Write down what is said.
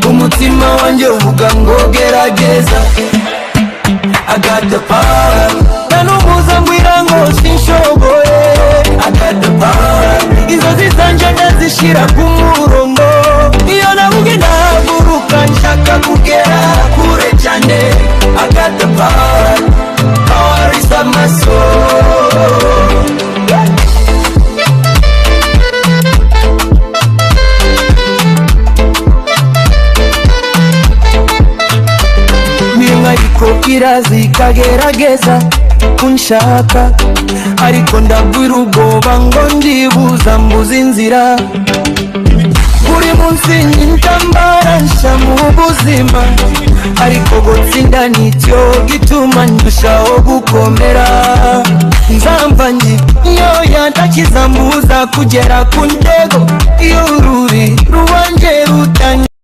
umutima wanje uvuga ngo gerageza. I got the power, nanumuza mbwira ngo sinshoboye. I got the power, inzozi zanje ndazishira ku murongo. Iyo navuge ndahaguruka nshaka kugera kure cyane. I got the power, power is of my soul. Ariko irazi ikagerageza kunshaka, ariko ndabwira ubwoba ngo ndibuza mbuza inzira. Buri munsi nyintambara nsha mu buzima, ariko gutsinda nicyo gituma ndushaho gukomera. Nzamva iyo yandakiza mbuza kugera ku ntego. Iyo ururi ruwanje rutanye